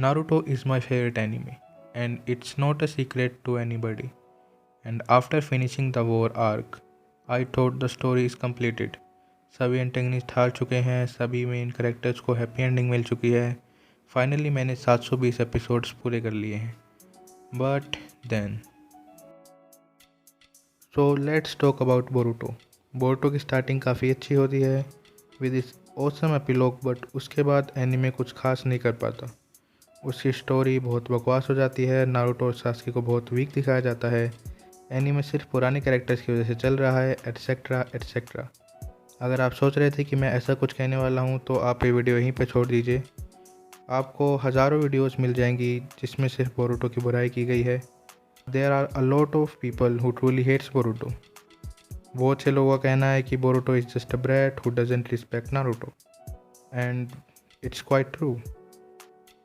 Naruto is my favorite anime, and it's not a secret to anybody. And after finishing the war arc, I thought the story is completed. सभी antagonist हार चुके हैं, सभी main characters को happy ending मिल चुकी है. Finally मैंने 720 episodes पूरे कर लिए हैं. But then so let's talk about Boruto. Boruto की स्टार्टिंग काफ़ी अच्छी होती है विद इस ऑसम एपिलॉग, बट उसके बाद एनीमे कुछ खास नहीं कर पाता. उसकी स्टोरी बहुत बकवास हो जाती है. नारुतो और सास्के को बहुत वीक दिखाया जाता है. एनीमे सिर्फ पुराने कैरेक्टर्स की वजह से चल रहा है, एटसेट्रा एटसेट्रा. अगर आप सोच रहे थे कि मैं ऐसा कुछ कहने वाला हूँ तो आप ये वीडियो यहीं पे छोड़ दीजिए. आपको हज़ारों वीडियोस मिल जाएंगी जिसमें सिर्फ बोरुटो की बुराई की गई है. There are a lot of people who truly hates Boruto. बहुत से लोगों का कहना है कि Boruto is just a brat who doesn't respect Naruto, and it's quite true.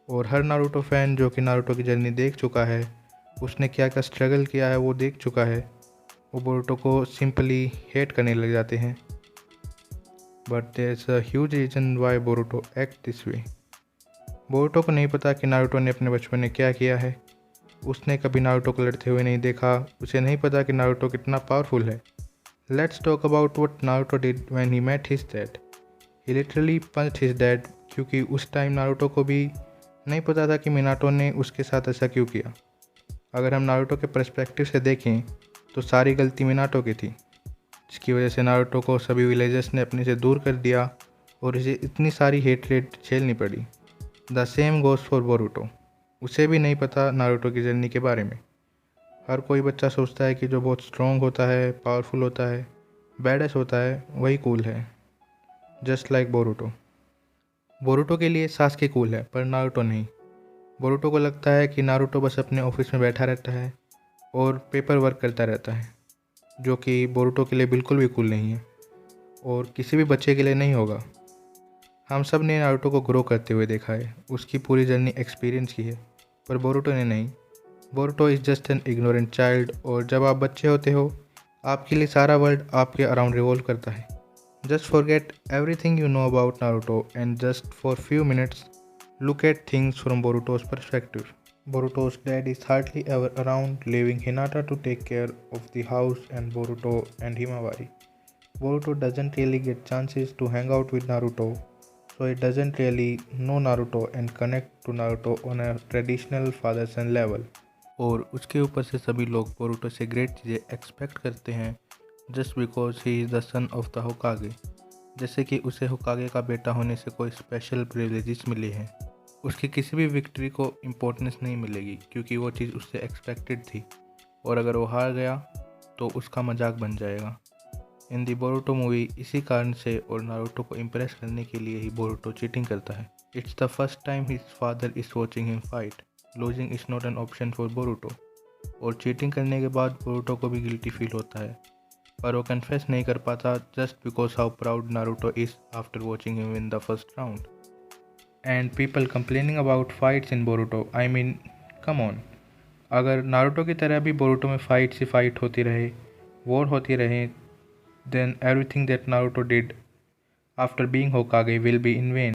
और हर नारुतो फ़ैन जो कि नारुतो की जर्नी देख चुका है, उसने क्या क्या स्ट्रगल किया है वो देख चुका है, वो बोरुटो को सिंपली हेट करने लग जाते हैं. But there is a huge reason why Boruto act this way. Boruto को नहीं पता कि नारुतो ने अपने बचपन में क्या किया है. उसने कभी नारुतो को लड़ते हुए नहीं देखा. उसे नहीं पता कि नारुतो कितना पावरफुल है. Let's talk about what Naruto did when he met his dad. He literally punched his dad, क्योंकि उस टाइम नारुतो को भी नहीं पता था कि मिनाटो ने उसके साथ ऐसा क्यों किया. अगर हम नारुतो के पर्सपेक्टिव से देखें तो सारी गलती मिनाटो की थी, जिसकी वजह से नारुतो को सभी विलेजर्स ने अपने से दूर कर दिया और इसे इतनी सारी हेटरेट झेलनी पड़ी. The same goes for Boruto. उसे भी नहीं पता नारुतो की जर्नी के बारे में. हर कोई बच्चा सोचता है कि जो बहुत स्ट्रॉन्ग होता है, पावरफुल होता है, बैडस होता है, वही कूल है. Just like Boruto. बोरुटो के लिए सास्के कूल है पर नारुतो नहीं. बोरुटो को लगता है कि नारुतो बस अपने ऑफिस में बैठा रहता है और पेपर वर्क करता रहता है, जो कि बोरुटो के लिए बिल्कुल भी कूल नहीं है और किसी भी बच्चे के लिए नहीं होगा. हम सब ने नारुतो को ग्रो करते हुए देखा है, उसकी पूरी जर्नी एक्सपीरियंस की है, पर बोरुटो ने नहीं. Boruto is just an ignorant child. और जब आप बच्चे होते हो, आपके लिए सारा वर्ल्ड आपके अराउंड रिवॉल्व करता है. Just forget everything you know about Naruto and just for few minutes look at things from Boruto's perspective. Boruto's dad is hardly ever around, leaving Hinata to take care of the house and Boruto and Himawari. Boruto doesn't really get chances to hang out with Naruto, so he doesn't really know Naruto and connect to Naruto on a traditional father son level. और उसके ऊपर से सभी लोग Boruto से great चीज़ें expect करते हैं just because he is the son of the होकागे, जैसे कि उसे होकागे का बेटा होने से कोई स्पेशल प्रिविलेजेस मिले हैं. उसकी किसी भी विक्ट्री को इम्पोर्टेंस नहीं मिलेगी क्योंकि वो चीज़ उससे एक्सपेक्टेड थी, और अगर वो हार गया तो उसका मजाक बन जाएगा. इन दी बोरुटो मूवी इसी कारण से और नारुतो को इम्प्रेस करने के लिए ही बोरुटो चीटिंग करता है. It's the first time his father is watching him fight. Losing is not an option for Boruto. और चीटिंग करने के बाद बोरुटो को भी गिल्टी फील होता है, पर वो कन्फेस नहीं कर पाता just because how proud Naruto is after watching him in the first round. And people complaining about fights in Boruto, I mean come on. अगर नारुतो की तरह भी बोरुटो में फाइट्स ही फाइट होती रहे, वॉर होती रहे, then everything that Naruto did after being Hokage will be in vain.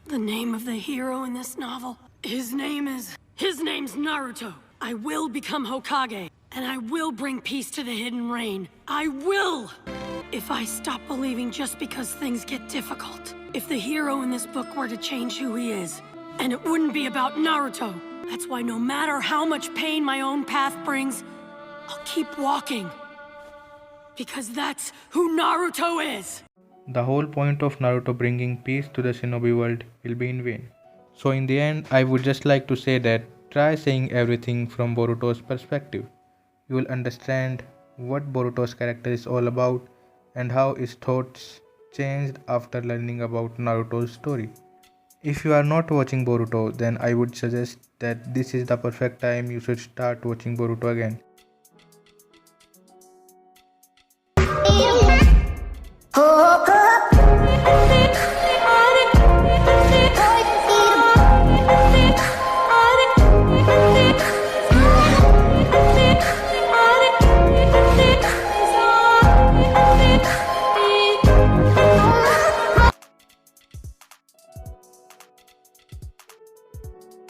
The name of the hero in this novel, his name's Naruto. I will become Hokage. And I will bring peace to the Hidden Rain. I will! If I stop believing just because things get difficult. If the hero in this book were to change who he is. And it wouldn't be about Naruto. That's why no matter how much pain my own path brings, I'll keep walking. Because that's who Naruto is! The whole point of Naruto bringing peace to the shinobi world will be in vain. So in the end, I would just like to say that try seeing everything from Boruto's perspective. You will understand what Boruto's character is all about and how his thoughts changed after learning about Naruto's story. If you are not watching Boruto, then I would suggest that this is the perfect time you should start watching Boruto again.